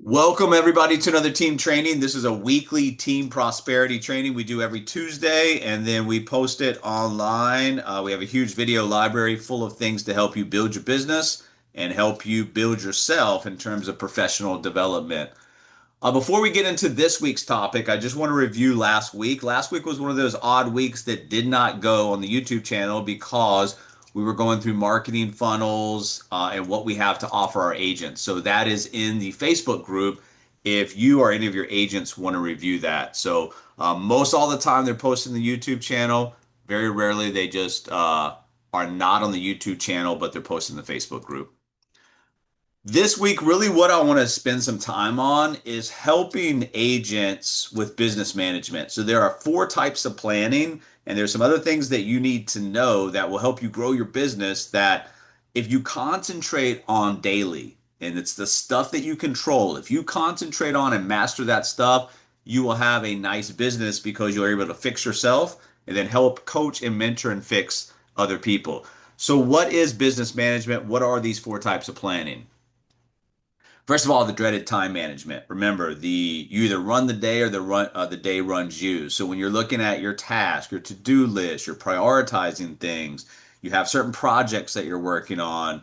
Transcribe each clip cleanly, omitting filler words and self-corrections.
Welcome everybody to another team training. This is a weekly team prosperity training we do every Tuesday, and then we post it online. We have a huge video library full of things to help you build your business and help you build yourself in terms of professional development. Before we get into this week's topic, I just want to review last week. Last week was one of those odd weeks that did not go on the YouTube channel because we were going through marketing funnels and what we have to offer our agents. So that is in the Facebook group if you or any of your agents want to review that. So most all the time they're posting the YouTube channel. Very rarely they just are not on the YouTube channel, but they're posting the Facebook group. This week, really what I want to spend some time on is helping agents with business management. So there are four types of planning, and there's some other things that you need to know that will help you grow your business that if you concentrate on daily, and it's the stuff that you control, if you concentrate on and master that stuff, you will have a nice business because you're able to fix yourself and then help coach and mentor and fix other people. So what is business management? What are these four types of planning? First of all, the dreaded time management. Remember, you either run the day or the day runs you. So when you're looking at your task, your to-do list, you're prioritizing things, you have certain projects that you're working on,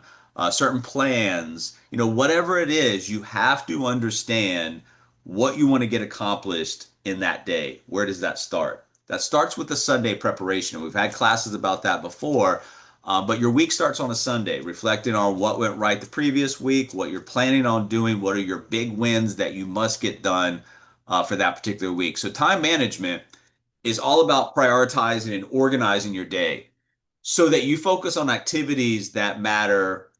certain plans, whatever it is, you have to understand what you want to get accomplished in that day. Where does that start? That starts with the Sunday preparation. We've had classes about that before. But your week starts on a Sunday, reflecting on what went right the previous week, what you're planning on doing, what are your big wins that you must get done for that particular week. So, time management is all about prioritizing and organizing your day so that you focus on activities that matter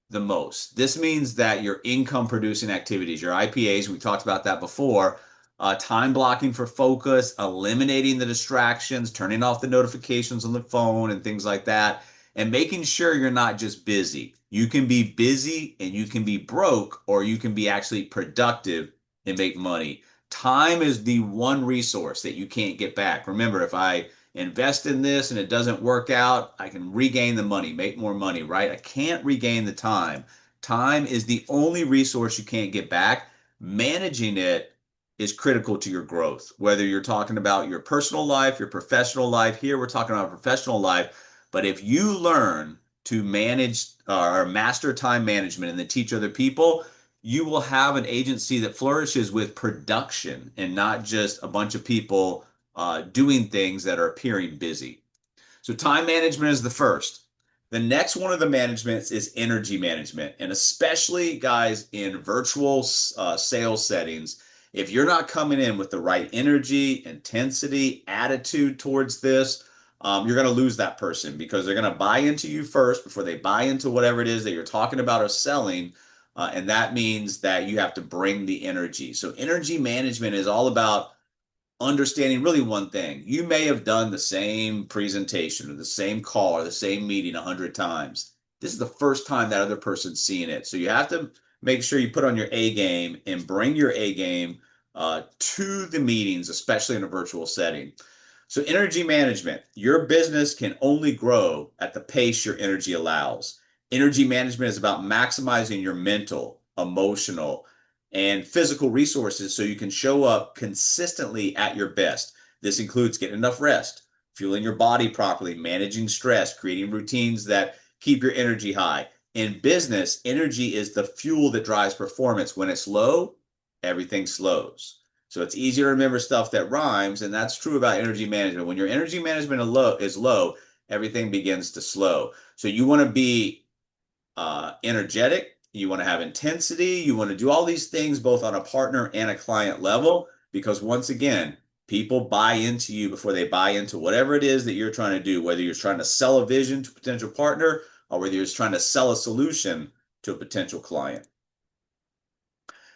the most. This means that your income producing activities, your IPAs, we talked about that before, time blocking for focus, eliminating the distractions, turning off the notifications on the phone and things like that, and making sure you're not just busy. You can be busy and you can be broke, or you can be actually productive and make money. Time is the one resource that you can't get back. Remember, if I invest in this and it doesn't work out, I can regain the money, make more money, right? I can't regain the time. Time is the only resource you can't get back. Managing it is critical to your growth, whether you're talking about your personal life, your professional life. Here, we're talking about professional life. But if you learn to manage or master time management and then teach other people, you will have an agency that flourishes with production and not just a bunch of people doing things that are appearing busy. So time management is the first. The next one of the managements is energy management. And especially guys in virtual sales settings, if you're not coming in with the right energy, intensity, attitude towards this, you're going to lose that person because they're going to buy into you first before they buy into whatever it is that you're talking about or selling. And that means that you have to bring the energy. So energy management is all about understanding really one thing. You may have done the same presentation or the same call or the same meeting 100 times. This is the first time that other person's seeing it. So you have to make sure you put on your A game and bring your A game to the meetings, especially in a virtual setting. So energy management, your business can only grow at the pace your energy allows. Energy management is about maximizing your mental, emotional, and physical resources so you can show up consistently at your best. This includes getting enough rest, fueling your body properly, managing stress, creating routines that keep your energy high. In business, energy is the fuel that drives performance. When it's low, everything slows. So it's easier to remember stuff that rhymes, and that's true about energy management. When your energy management is low, everything begins to slow. So you want to be energetic, you want to have intensity, you want to do all these things both on a partner and a client level, because once again, people buy into you before they buy into whatever it is that you're trying to do, whether you're trying to sell a vision to a potential partner or whether you're just trying to sell a solution to a potential client.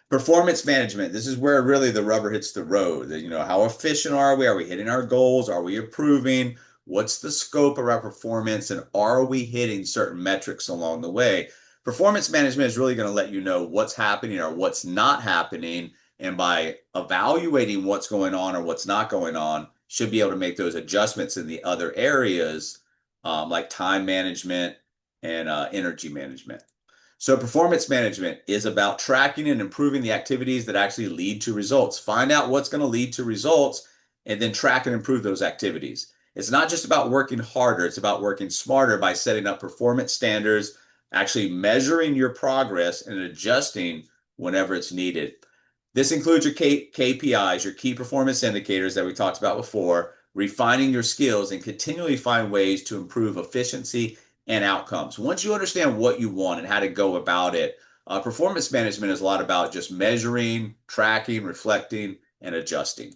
Performance management. This is where really the rubber hits the road. How efficient are we? Are we hitting our goals? Are we improving? What's the scope of our performance? And are we hitting certain metrics along the way? Performance management is really going to let you know what's happening or what's not happening. And by evaluating what's going on or what's not going on, should be able to make those adjustments in the other areas, like time management and energy management. So performance management is about tracking and improving the activities that actually lead to results. Find out what's going to lead to results and then track and improve those activities. It's not just about working harder, it's about working smarter by setting up performance standards, actually measuring your progress and adjusting whenever it's needed. This includes your KPIs, your key performance indicators that we talked about before, refining your skills and continually find ways to improve efficiency and outcomes. Once you understand what you want and how to go about it, performance management is a lot about just measuring, tracking, reflecting, and adjusting.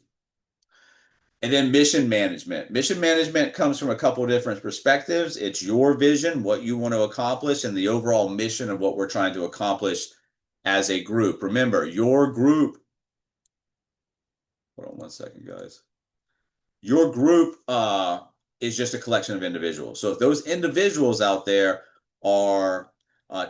And then mission management. Mission management comes from a couple of different perspectives. It's your vision, what you want to accomplish, and the overall mission of what we're trying to accomplish as a group. Remember, your group, hold on one second, guys. Your group is just a collection of individuals. So if those individuals out there are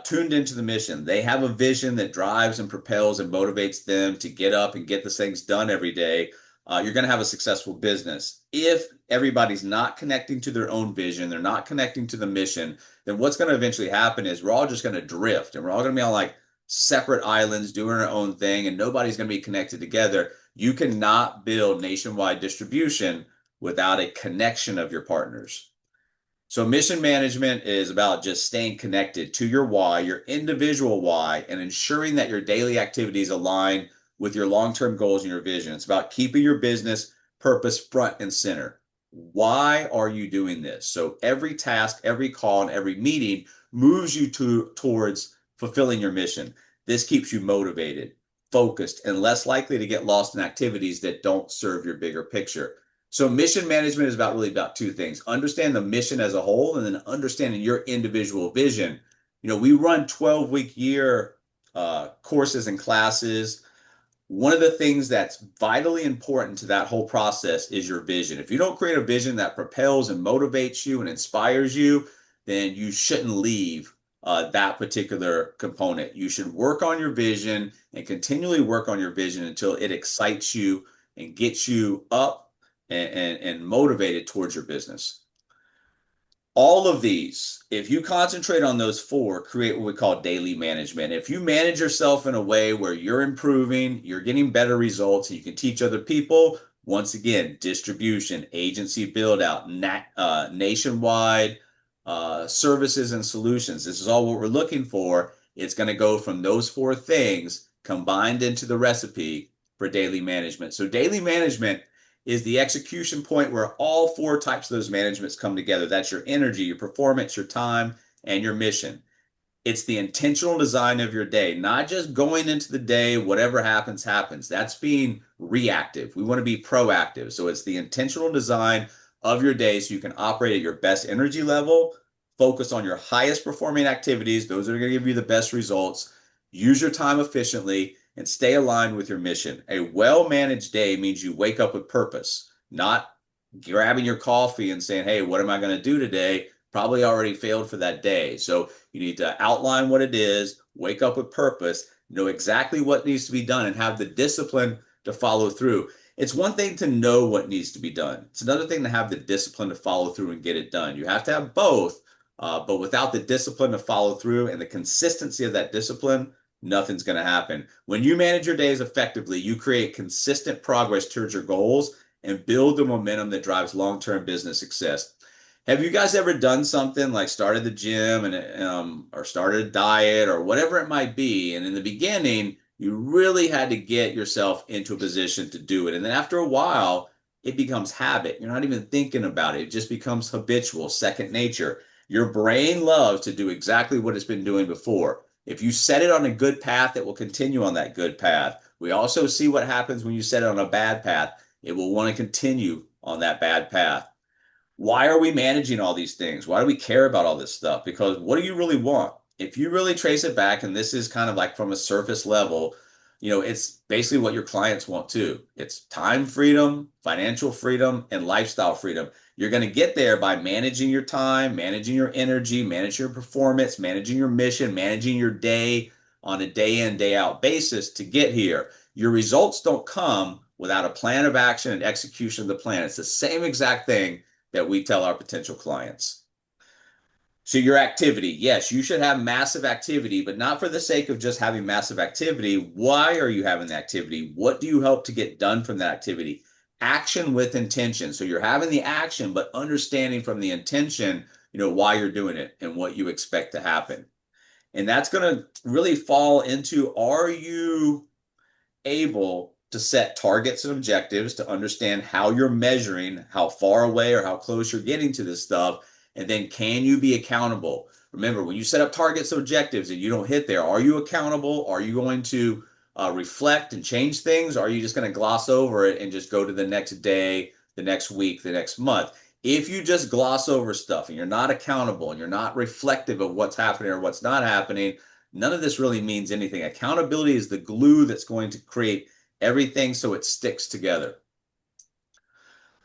tuned into the mission, they have a vision that drives and propels and motivates them to get up and get the things done every day, you're going to have a successful business. If everybody's not connecting to their own vision, they're not connecting to the mission, then what's going to eventually happen is we're all just going to drift and we're all going to be on like separate islands doing our own thing and nobody's going to be connected together. You cannot build nationwide distribution without a connection of your partners. So mission management is about just staying connected to your why, your individual why, and ensuring that your daily activities align with your long-term goals and your vision. It's about keeping your business purpose front and center. Why are you doing this? So every task, every call, and every meeting moves you towards fulfilling your mission. This keeps you motivated, focused, and less likely to get lost in activities that don't serve your bigger picture. So mission management is really about two things. Understand the mission as a whole and then understanding your individual vision. We run 12-week year courses and classes. One of the things that's vitally important to that whole process is your vision. If you don't create a vision that propels and motivates you and inspires you, then you shouldn't leave that particular component. You should work on your vision and continually work on your vision until it excites you and gets you up and motivated towards your business. All of these, if you concentrate on those four, create what we call daily management. If you manage yourself in a way where you're improving, you're getting better results, and you can teach other people, once again, distribution, agency build out, nationwide services and solutions. This is all what we're looking for. It's going to go from those four things combined into the recipe for daily management. So daily management is the execution point where all four types of those managements come together. That's your energy, your performance, your time, and your mission. It's the intentional design of your day, not just going into the day, whatever happens, happens. That's being reactive. We want to be proactive. So it's the intentional design of your day so you can operate at your best energy level, focus on your highest performing activities. Those are going to give you the best results. Use your time efficiently and stay aligned with your mission. A well-managed day means you wake up with purpose, not grabbing your coffee and saying, hey, what am I going to do today? Probably already failed for that day. So you need to outline what it is, wake up with purpose, know exactly what needs to be done, and have the discipline to follow through. It's one thing to know what needs to be done. It's another thing to have the discipline to follow through and get it done. You have to have both, but without the discipline to follow through and the consistency of that discipline, nothing's going to happen. When you manage your days effectively, you create consistent progress towards your goals and build the momentum that drives long-term business success. Have you guys ever done something like started the gym and or started a diet or whatever it might be, and in the beginning you really had to get yourself into a position to do it, and then after a while it becomes habit. You're not even thinking about it. It just becomes habitual, second nature. Your brain loves to do exactly what it's been doing before. If you set it on a good path, it will continue on that good path. We also see what happens when you set it on a bad path. It will want to continue on that bad path. Why are we managing all these things? Why do we care about all this stuff? Because what do you really want? If you really trace it back, and this is kind of like from a surface level, it's basically what your clients want too. It's time freedom, financial freedom, and lifestyle freedom. You're going to get there by managing your time, managing your energy, managing your performance, managing your mission, managing your day on a day in, day out basis to get here. Your results don't come without a plan of action and execution of the plan. It's the same exact thing that we tell our potential clients. So your activity, yes, you should have massive activity, but not for the sake of just having massive activity. Why are you having the activity? What do you hope to get done from that activity? Action with intention. So you're having the action, but understanding from the intention, why you're doing it and what you expect to happen. And that's going to really fall into, are you able to set targets and objectives to understand how you're measuring, how far away or how close you're getting to this stuff? And then can you be accountable? Remember, when you set up targets and objectives and you don't hit there, are you accountable? Are you going to reflect and change things? Or are you just going to gloss over it and just go to the next day, the next week, the next month? If you just gloss over stuff and you're not accountable and you're not reflective of what's happening or what's not happening, none of this really means anything. Accountability is the glue that's going to create everything so it sticks together.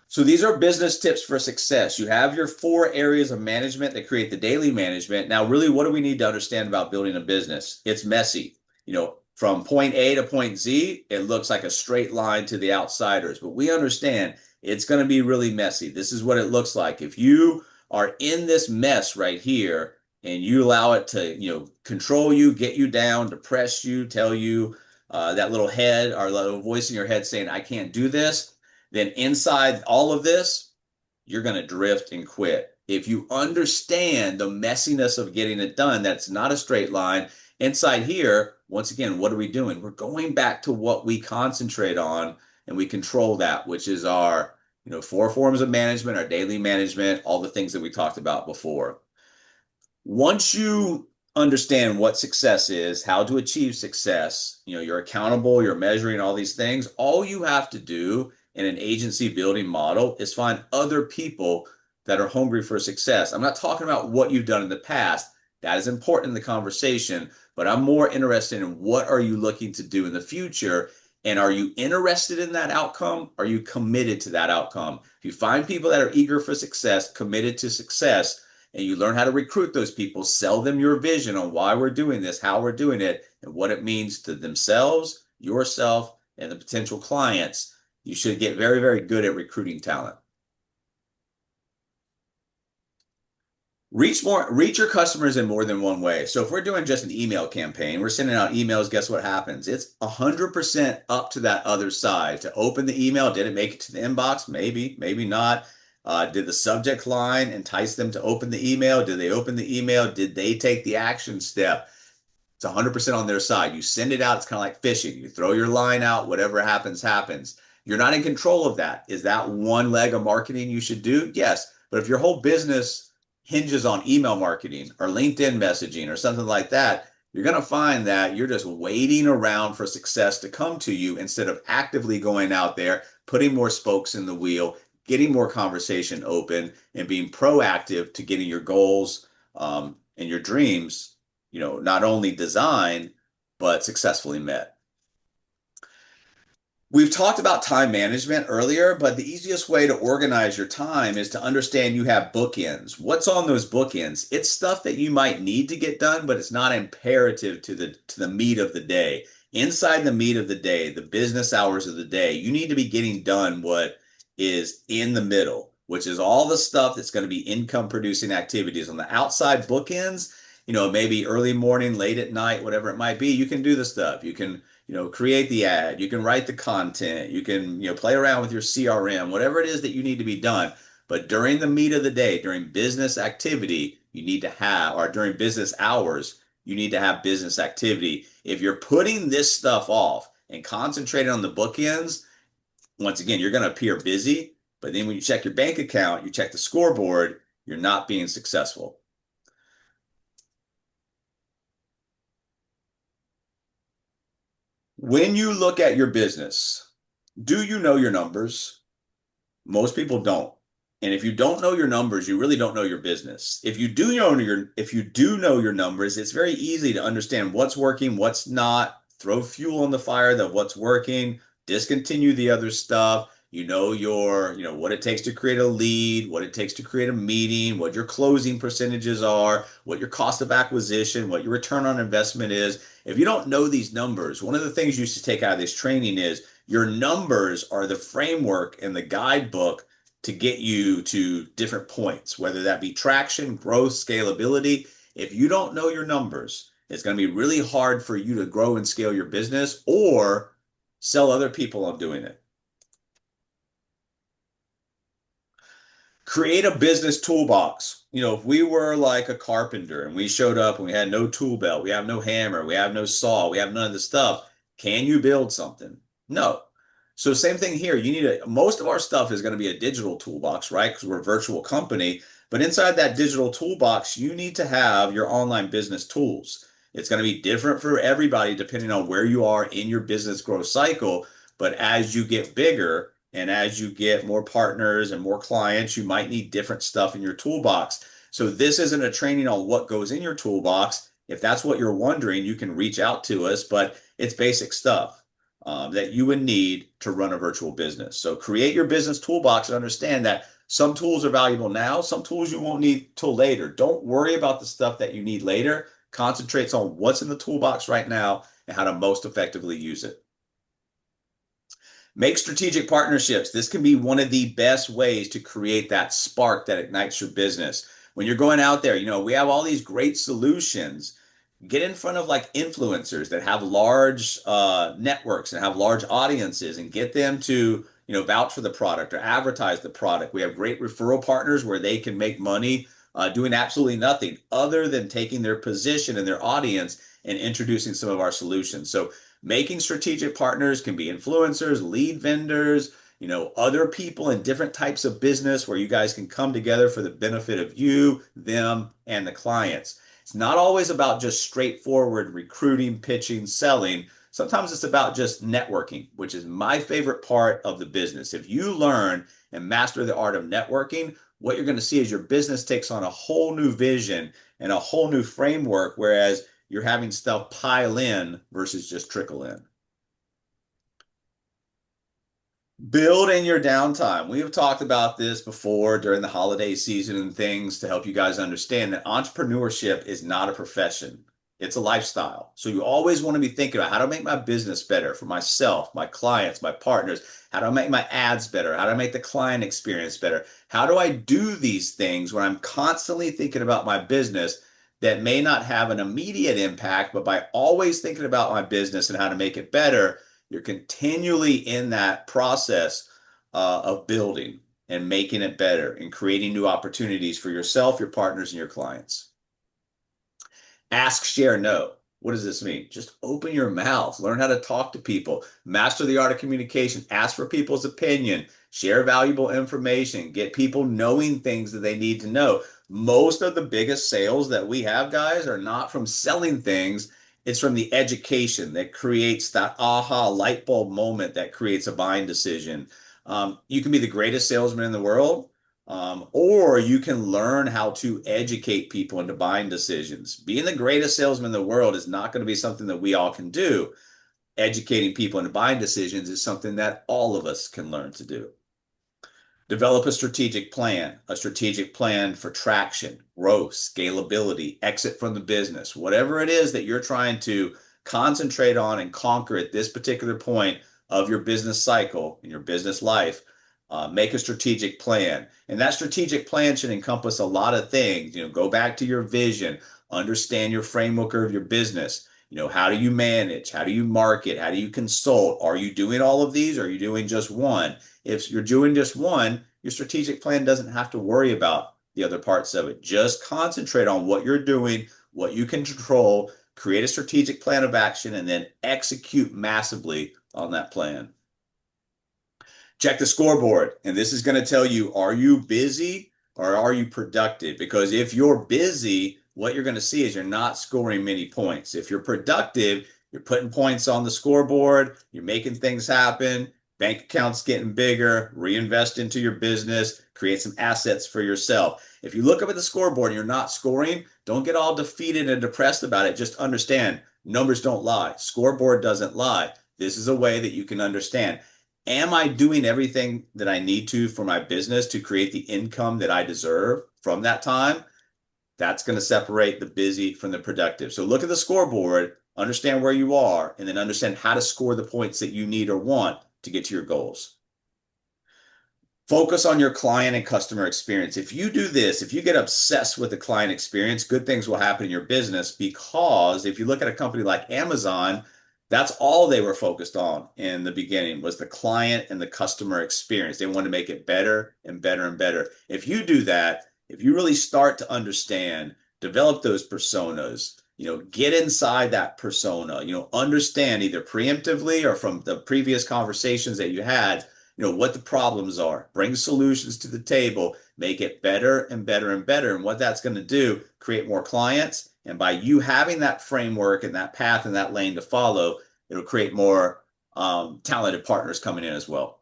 So these are business tips for success. You have your 4 areas of management that create the daily management. Now, really, what do we need to understand about building a business? It's messy. From point A to point Z, it looks like a straight line to the outsiders, but we understand it's going to be really messy. This is what it looks like. If you are in this mess right here and you allow it to, control you, get you down, depress you, tell you that little head or little voice in your head saying, I can't do this, then inside all of this, you're going to drift and quit. If you understand the messiness of getting it done, that's not a straight line. Inside here, once again, what are we doing? We're going back to what we concentrate on and we control that, which is our 4 forms of management, our daily management, all the things that we talked about before. Once you understand what success is, how to achieve success, you're accountable, you're measuring all these things, all you have to do in an agency building model is find other people that are hungry for success. I'm not talking about what you've done in the past. That is important in the conversation, but I'm more interested in what are you looking to do in the future, and are you interested in that outcome? Are you committed to that outcome? If you find people that are eager for success, committed to success, and you learn how to recruit those people, sell them your vision on why we're doing this, how we're doing it, and what it means to themselves, yourself, and the potential clients, you should get very, very good at recruiting talent. Reach your customers in more than one way. So if we're doing just an email campaign, we're sending out emails, guess what happens? It's 100% up to that other side to open the email. Did it make it to the inbox? Maybe, maybe not. Did the subject line entice them to open the email? Did they open the email? Did they take the action step? It's 100% on their side. You send it out. It's kind of like fishing. You throw your line out. Whatever happens, happens. You're not in control of that. Is that one leg of marketing you should do? Yes. But if your whole business hinges on email marketing or LinkedIn messaging or something like that, you're going to find that you're just waiting around for success to come to you instead of actively going out there, putting more spokes in the wheel, getting more conversation open, and being proactive to getting your goals and your dreams, not only designed, but successfully met. We've talked about time management earlier, but the easiest way to organize your time is to understand you have bookends. What's on those bookends? It's stuff that you might need to get done, but it's not imperative to the meat of the day. Inside the meat of the day, the business hours of the day, you need to be getting done what is in the middle, which is all the stuff that's going to be income producing activities. On the outside bookends, maybe early morning, late at night, whatever it might be, you can do the stuff. You can create the ad, you can write the content, you can, play around with your CRM, whatever it is that you need to be done. But during the meat of the day, during business activity, you need to have, or during business hours, you need to have business activity. If you're putting this stuff off and concentrating on the bookends, once again, you're going to appear busy, but then when you check your bank account, you check the scoreboard, you're not being successful. When you look at your business, do you know your numbers? Most people don't. And if you don't know your numbers, you really don't know your business. If you do know your numbers, it's very easy to understand what's working, what's not, throw fuel on the fire of what's working, discontinue the other stuff. What it takes to create a lead, what it takes to create a meeting, what your closing percentages are, what your cost of acquisition, what your return on investment is. If you don't know these numbers, one of the things you should take out of this training is your numbers are the framework and the guidebook to get you to different points, whether that be traction, growth, scalability. If you don't know your numbers, it's going to be really hard for you to grow and scale your business or sell other people on doing it. Create a business toolbox. If we were like a carpenter and we showed up and we had no tool belt, we have no hammer, we have no saw, we have none of the stuff, can you build something? No. So same thing here. Most of our stuff is going to be a digital toolbox, right? Because we're a virtual company. But inside that digital toolbox, you need to have your online business tools. It's going to be different for everybody depending on where you are in your business growth cycle. But as you get bigger, and as you get more partners and more clients, you might need different stuff in your toolbox. So this isn't a training on what goes in your toolbox. If that's what you're wondering, you can reach out to us, but it's basic stuff that you would need to run a virtual business. So create your business toolbox and understand that some tools are valuable now, some tools you won't need till later. Don't worry about the stuff that you need later. Concentrate on what's in the toolbox right now and how to most effectively use it. Make strategic partnerships. This can be one of the best ways to create that spark that ignites your business. When you're going out there, we have all these great solutions. Get in front of like influencers that have large networks and have large audiences and get them to, vouch for the product or advertise the product. We have great referral partners where they can make money doing absolutely nothing other than taking their position and their audience and introducing some of our solutions. So making strategic partners can be influencers, lead vendors, other people in different types of business where you guys can come together for the benefit of you, them, and the clients. It's not always about just straightforward recruiting, pitching, selling. Sometimes it's about just networking, which is my favorite part of the business. If you learn and master the art of networking, what you're going to see is your business takes on a whole new vision and a whole new framework, whereas you're having stuff pile in versus just trickle in. Build in your downtime. We have talked about this before during the holiday season and things to help you guys understand that entrepreneurship is not a profession. It's a lifestyle. So you always want to be thinking about how to make my business better for myself, my clients, my partners. How do I make my ads better? How do I make the client experience better? How do I do these things when I'm constantly thinking about my business that may not have an immediate impact, but by always thinking about my business and how to make it better, you're continually in that process of building and making it better and creating new opportunities for yourself, your partners, and your clients. Ask, share, know. What does this mean? Just open your mouth, learn how to talk to people, master the art of communication, ask for people's opinion, share valuable information, get people knowing things that they need to know. Most of the biggest sales that we have, guys, are not from selling things. It's from the education that creates that aha light bulb moment that creates a buying decision. You can be the greatest salesman in the world, or you can learn how to educate people into buying decisions. Being the greatest salesman in the world is not going to be something that we all can do. Educating people into buying decisions is something that all of us can learn to do. Develop a strategic plan for traction, growth, scalability, exit from the business, whatever it is that you're trying to concentrate on and conquer at this particular point of your business cycle in your business life. Make a strategic plan. And that strategic plan should encompass a lot of things. Go back to your vision, understand your framework of your business. How do you manage? How do you market? How do you consult? Are you doing all of these? Or are you doing just one? If you're doing just one, your strategic plan doesn't have to worry about the other parts of it. Just concentrate on what you're doing, what you can control, create a strategic plan of action, and then execute massively on that plan. Check the scoreboard. And this is going to tell you, are you busy or are you productive? Because if you're busy, what you're going to see is you're not scoring many points. If you're productive, you're putting points on the scoreboard, you're making things happen, bank accounts getting bigger, reinvest into your business, create some assets for yourself. If you look up at the scoreboard and you're not scoring, don't get all defeated and depressed about it. Just understand, numbers don't lie. Scoreboard doesn't lie. This is a way that you can understand. Am I doing everything that I need to for my business to create the income that I deserve from that time? That's going to separate the busy from the productive. So look at the scoreboard, understand where you are, and then understand how to score the points that you need or want to get to your goals. Focus on your client and customer experience. If you do this, if you get obsessed with the client experience, good things will happen in your business, because if you look at a company like Amazon, that's all they were focused on in the beginning, was the client and the customer experience. They wanted to make it better and better and better. If you do that, if you really start to understand, develop those personas, get inside that persona, understand either preemptively or from the previous conversations that you had, what the problems are, bring solutions to the table, make it better and better and better. And what that's going to do, create more clients. And by you having that framework and that path and that lane to follow, it'll create more talented partners coming in as well.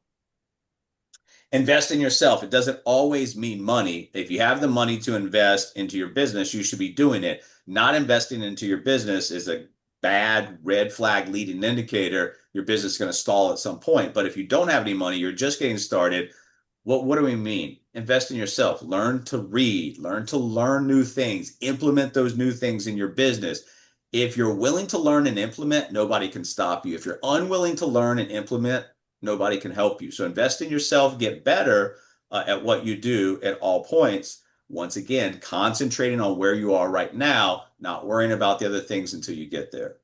Invest in yourself. It doesn't always mean money. If you have the money to invest into your business, you should be doing it. Not investing into your business is a bad red flag leading indicator. Your business is going to stall at some point. But if you don't have any money, you're just getting started. What do we mean? Invest in yourself. Learn to read, learn to learn new things, implement those new things in your business. If you're willing to learn and implement, nobody can stop you. If you're unwilling to learn and implement, nobody can help you. So invest in yourself, get better at what you do at all points. Once again, concentrating on where you are right now, not worrying about the other things until you get there.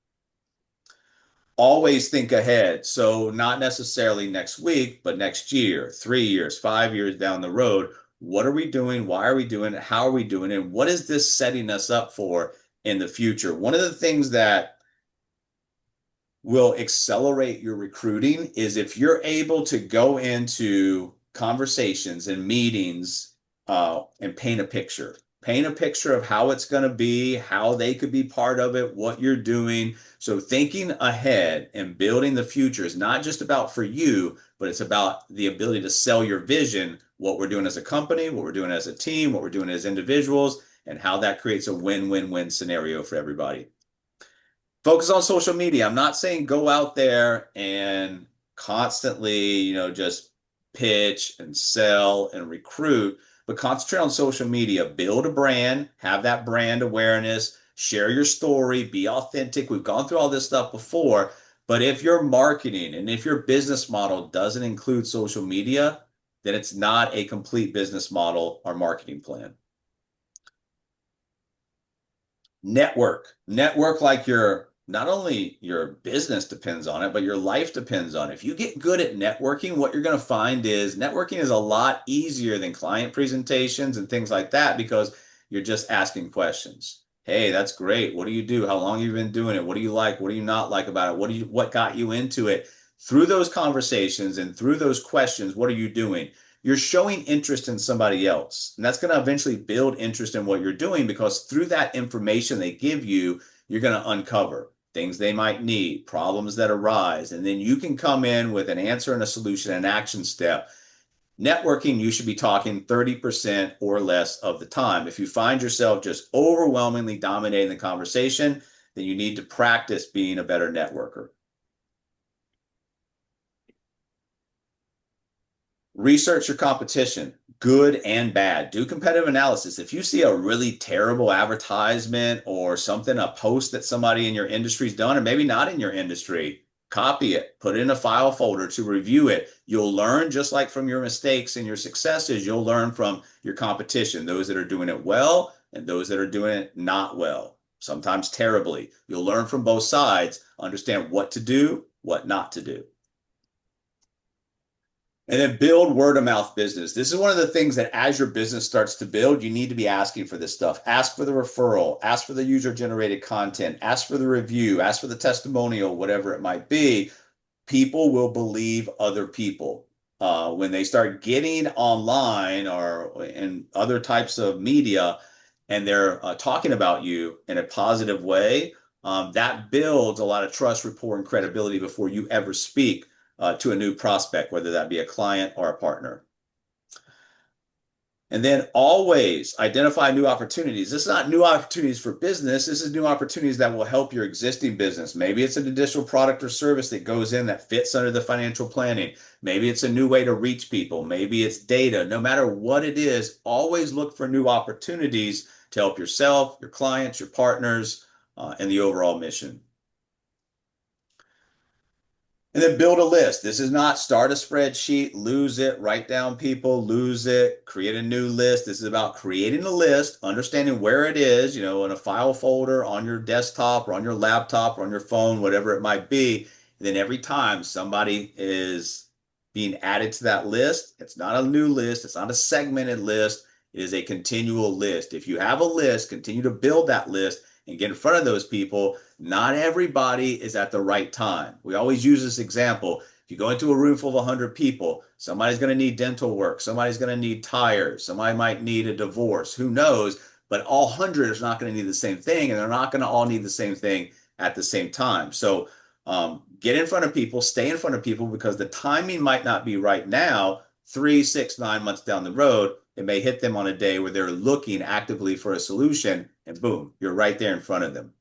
Always think ahead. So not necessarily next week, but next year, 3 years, 5 years down the road. What are we doing? Why are we doing it? How are we doing it? What is this setting us up for in the future? One of the things that will accelerate your recruiting is if you're able to go into conversations and meetings and paint a picture. Paint a picture of how it's going to be, how they could be part of it, what you're doing. So thinking ahead and building the future is not just about for you, but it's about the ability to sell your vision, what we're doing as a company, what we're doing as a team, what we're doing as individuals, and how that creates a win-win-win scenario for everybody. Focus on social media. I'm not saying go out there and constantly, just pitch and sell and recruit, but concentrate on social media. Build a brand, have that brand awareness, share your story, be authentic. We've gone through all this stuff before, but if your marketing and if your business model doesn't include social media, then it's not a complete business model or marketing plan. Network like not only your business depends on it, but your life depends on it. If you get good at networking, what you're going to find is networking is a lot easier than client presentations and things like that, because you're just asking questions. Hey, that's great. What do you do? How long have you been doing it? What do you like? What do you not like about it? What got you into it? Through those conversations and through those questions, what are you doing? You're showing interest in somebody else. And that's going to eventually build interest in what you're doing, because through that information they give you, you're going to uncover things they might need, problems that arise, and then you can come in with an answer and a solution, an action step. Networking, you should be talking 30% or less of the time. If you find yourself just overwhelmingly dominating the conversation, then you need to practice being a better networker. Research your competition, good and bad. Do competitive analysis. If you see a really terrible advertisement or something, a post that somebody in your industry's done, or maybe not in your industry, copy it, put it in a file folder to review it. You'll learn, just like from your mistakes and your successes, you'll learn from your competition, those that are doing it well and those that are doing it not well, sometimes terribly. You'll learn from both sides, understand what to do, what not to do. And then build word of mouth business. This is one of the things that as your business starts to build, you need to be asking for this stuff. Ask for the referral, ask for the user generated content, ask for the review, ask for the testimonial, whatever it might be. People will believe other people. When they start getting online or in other types of media and they're talking about you in a positive way, that builds a lot of trust, rapport, and credibility before you ever speak to a new prospect, whether that be a client or a partner. And then always identify new opportunities. This is not new opportunities for business. This is new opportunities that will help your existing business. Maybe it's an additional product or service that goes in that fits under the financial planning. Maybe it's a new way to reach people. Maybe it's data. No matter what it is, always look for new opportunities to help yourself, your clients, your partners, and the overall mission. And then build a list. This is not start a spreadsheet, lose it, write down people, lose it, create a new list. This is about creating a list, understanding where it is, in a file folder, on your desktop or on your laptop or on your phone, whatever it might be. And then every time somebody is being added to that list, it's not a new list, it's not a segmented list, it is a continual list. If you have a list, continue to build that list and get in front of those people. Not everybody is at the right time. We always use this example. If you go into a room full of 100 people, somebody's going to need dental work, somebody's going to need tires, somebody might need a divorce, who knows? But all 100 is not going to need the same thing, and they're not going to all need the same thing at the same time. So get in front of people, stay in front of people, because the timing might not be right now. 3, 6, 9 months down the road, it may hit them on a day where they're looking actively for a solution, and boom, you're right there in front of them.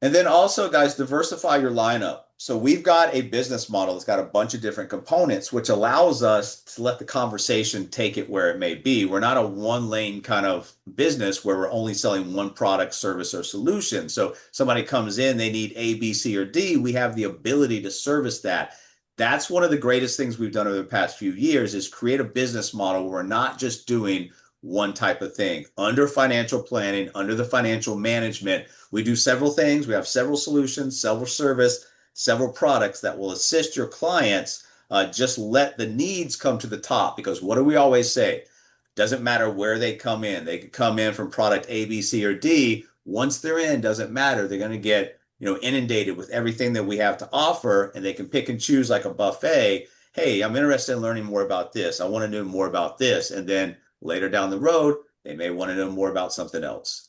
And then also, guys, diversify your lineup. So we've got a business model that's got a bunch of different components, which allows us to let the conversation take it where it may be. We're not a one lane kind of business where we're only selling one product, service, or solution. So somebody comes in, they need A, B, C, or D. We have the ability to service that. That's one of the greatest things we've done over the past few years, is create a business model where we're not just doing one type of thing. Under financial planning, under the financial management, we do several things. We have several solutions, several service, several products that will assist your clients. Just let the needs come to the top, because what do we always say? Doesn't matter where they come in. They could come in from product A, B, C, or D. Once they're in, doesn't matter. They're going to get inundated with everything that we have to offer, and they can pick and choose like a buffet. Hey, I'm interested in learning more about this. I want to know more about this. And then later down the road, they may want to know more about something else.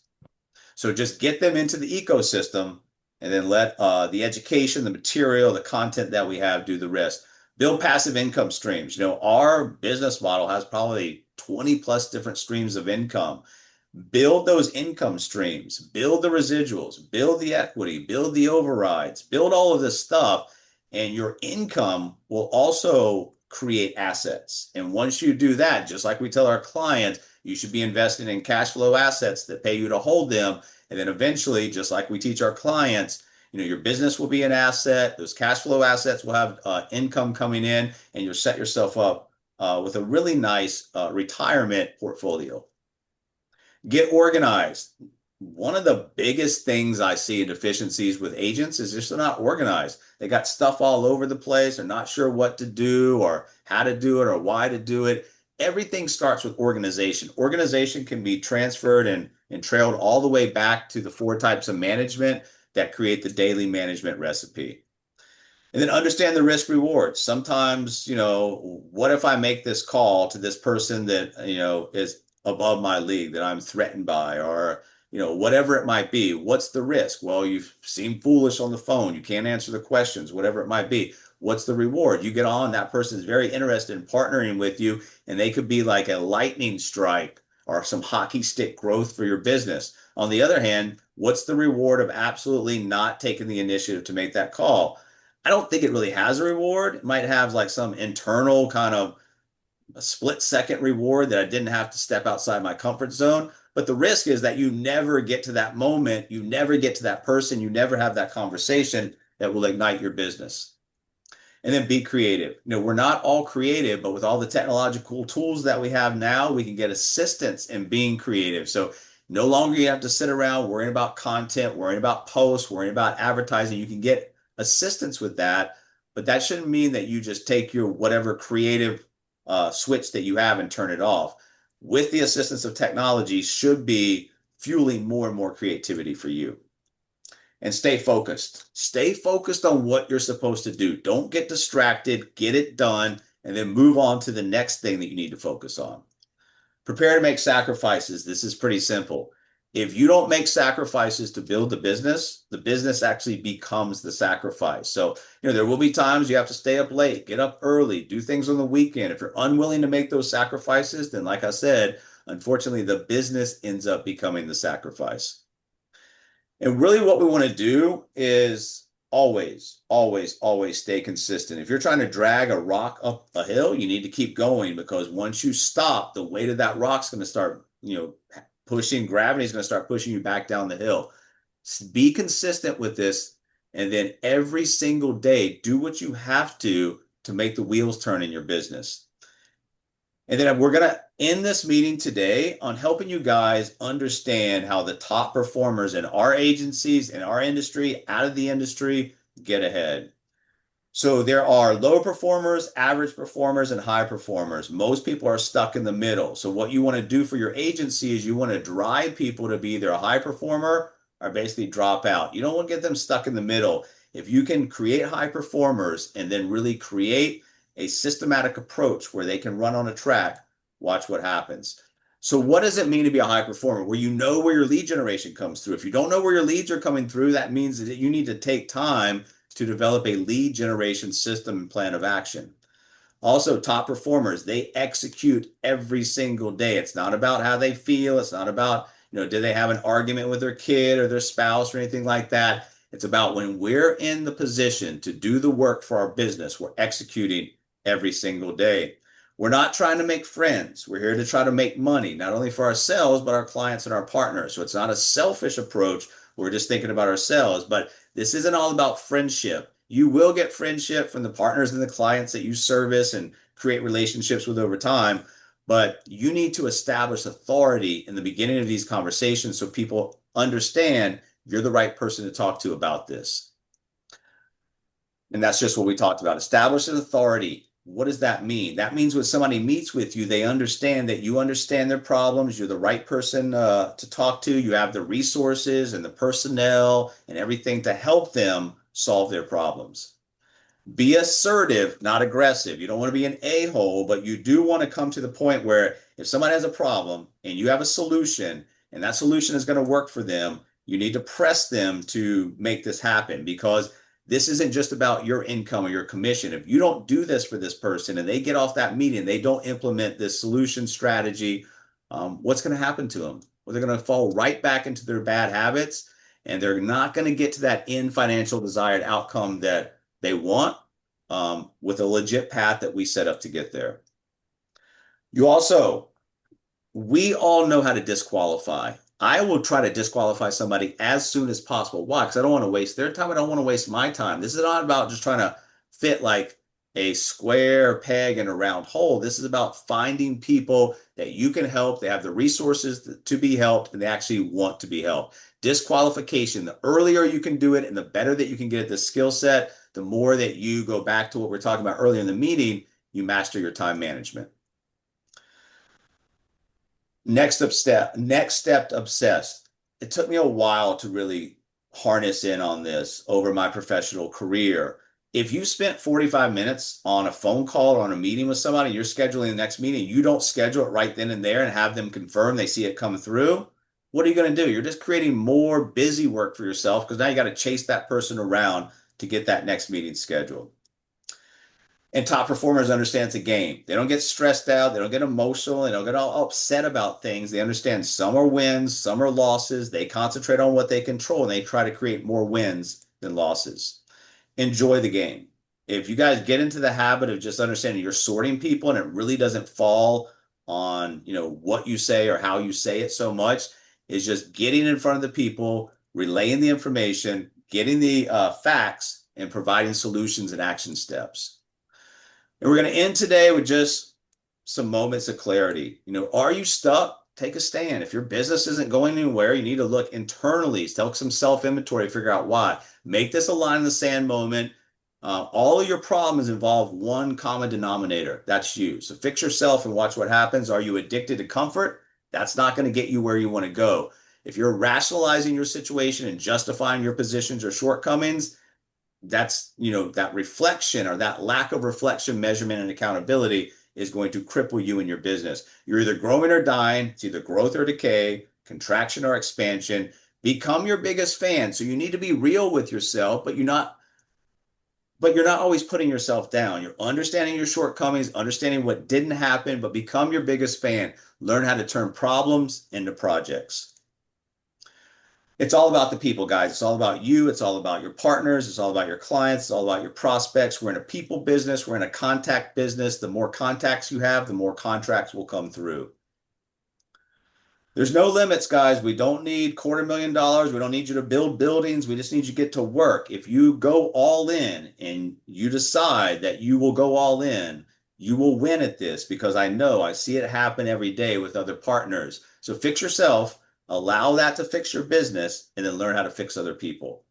So just get them into the ecosystem, and then let the education, the material, the content that we have do the rest. Build passive income streams. Our business model has probably 20 plus different streams of income. Build those income streams, build the residuals, build the equity, build the overrides, build all of this stuff, and your income will also create assets. And once you do that, just like we tell our clients, you should be investing in cash flow assets that pay you to hold them. And then eventually, just like we teach our clients, your business will be an asset. Those cash flow assets will have income coming in, and you'll set yourself up with a really nice retirement portfolio. Get organized. One of the biggest things I see in deficiencies with agents is just they're not organized. They got stuff all over the place. They're not sure what to do or how to do it or why to do it. Everything starts with organization. Organization can be transferred and trailed all the way back to the 4 types of management that create the daily management recipe. And then understand the risk rewards. Sometimes, what if I make this call to this person that, is above my league, that I'm threatened by, or, whatever it might be? What's the risk? Well, you seem foolish on the phone. You can't answer the questions, whatever it might be. What's the reward? You get on, that person is very interested in partnering with you, and they could be like a lightning strike or some hockey stick growth for your business. On the other hand, what's the reward of absolutely not taking the initiative to make that call? I don't think it really has a reward. It might have like some internal kind of a split-second reward that I didn't have to step outside my comfort zone. But the risk is that you never get to that moment. You never get to that person. You never have that conversation that will ignite your business. And then be creative. We're not all creative, but with all the technological tools that we have now, we can get assistance in being creative. So no longer you have to sit around worrying about content, worrying about posts, worrying about advertising. You can get assistance with that, but that shouldn't mean that you just take your whatever creative switch that you have and turn it off. With the assistance of technology, should be fueling more and more creativity for you. And stay focused. Stay focused on what you're supposed to do. Don't get distracted, get it done, and then move on to the next thing that you need to focus on. Prepare to make sacrifices. This is pretty simple. If you don't make sacrifices to build the business actually becomes the sacrifice. So, there will be times you have to stay up late, get up early, do things on the weekend. If you're unwilling to make those sacrifices, then like I said, unfortunately, the business ends up becoming the sacrifice. And really what we want to do is always, always, always stay consistent. If you're trying to drag a rock up a hill, you need to keep going, because once you stop, the weight of that rock's going to start, pushing, gravity is going to start pushing you back down the hill. Be consistent with this, And then every single day, do what you have to make the wheels turn in your business. And then we're going to end this meeting today on helping you guys understand how the top performers in our agencies, in our industry, out of the industry, get ahead. So there are low performers, average performers, and high performers. Most people are stuck in the middle. So what you want to do for your agency is you want to drive people to be either a high performer or basically drop out. You don't want to get them stuck in the middle. If you can create high performers and then really create a systematic approach where they can run on a track, watch what happens. So what does it mean to be a high performer? Where you know where your lead generation comes through. If you don't know where your leads are coming through, that means that you need to take time to develop a lead generation system and plan of action. Also, top performers, they execute every single day. It's not about how they feel. It's not about, do they have an argument with their kid or their spouse or anything like that. It's about when we're in the position to do the work for our business, we're executing every single day. We're not trying to make friends. We're here to try to make money, not only for ourselves, but our clients and our partners. So it's not a selfish approach. We're just thinking about ourselves, but this isn't all about friendship. You will get friendship from the partners and the clients that you service and create relationships with over time, but you need to establish authority in the beginning of these conversations so people understand you're the right person to talk to about this. And that's just what we talked about. Establish an authority. What does that mean? That means when somebody meets with you, they understand that you understand their problems. You're the right person to talk to. You have the resources and the personnel and everything to help them solve their problems. Be assertive, not aggressive. You don't want to be an a-hole, but you do want to come to the point where if somebody has a problem and you have a solution and that solution is going to work for them, you need to press them to make this happen, because this isn't just about your income or your commission. If you don't do this for this person and they get off that meeting, they don't implement this solution strategy, what's going to happen to them? Well, they're going to fall right back into their bad habits, and they're not going to get to that end financial desired outcome that they want with a legit path that we set up to get there. We all know how to disqualify. I will try to disqualify somebody as soon as possible. Why? Because I don't want to waste their time. I don't want to waste my time. This is not about just trying to fit like a square peg in a round hole. This is about finding people that you can help. They have the resources to be helped, and they actually want to be helped. Disqualification, the earlier you can do it and the better that you can get at the skill set, the more that you go back to what we're talking about earlier in the meeting, you master your time management. Next step, obsessed. It took me a while to really harness in on this over my professional career. If you spent 45 minutes on a phone call or on a meeting with somebody, you're scheduling the next meeting, you don't schedule it right then and there and have them confirm they see it come through, what are you going to do? You're just creating more busy work for yourself, because now you got to chase that person around to get that next meeting scheduled. And top performers understand it's a game. They don't get stressed out. They don't get emotional. They don't get all upset about things. They understand some are wins, some are losses. They concentrate on what they control, and they try to create more wins than losses. Enjoy the game. If you guys get into the habit of just understanding you're sorting people and it really doesn't fall on, what you say or how you say it so much, is just getting in front of the people, relaying the information, getting the facts, and providing solutions and action steps. And we're going to end today with just some moments of clarity. Are you stuck? Take a stand. If your business isn't going anywhere, you need to look internally, take some self-inventory, figure out why. Make this a line in the sand moment. All of your problems involve one common denominator. That's you. So fix yourself and watch what happens. Are you addicted to comfort? That's not going to get you where you want to go. If you're rationalizing your situation and justifying your positions or shortcomings, that's, that reflection or that lack of reflection, measurement, and accountability is going to cripple you in your business. You're either growing or dying. It's either growth or decay, contraction or expansion. Become your biggest fan. So you need to be real with yourself, but you're not always putting yourself down. You're understanding your shortcomings, understanding what didn't happen, but become your biggest fan. Learn how to turn problems into projects. It's all about the people, guys. It's all about you. It's all about your partners. It's all about your clients. It's all about your prospects. We're in a people business. We're in a contact business. The more contacts you have, the more contracts will come through. There's no limits, guys. We don't need $250,000. We don't need you to build buildings. We just need you to get to work. If you go all in and you decide that you will go all in, you will win at this because I see it happen every day with other partners. So fix yourself, allow that to fix your business, and then learn how to fix other people.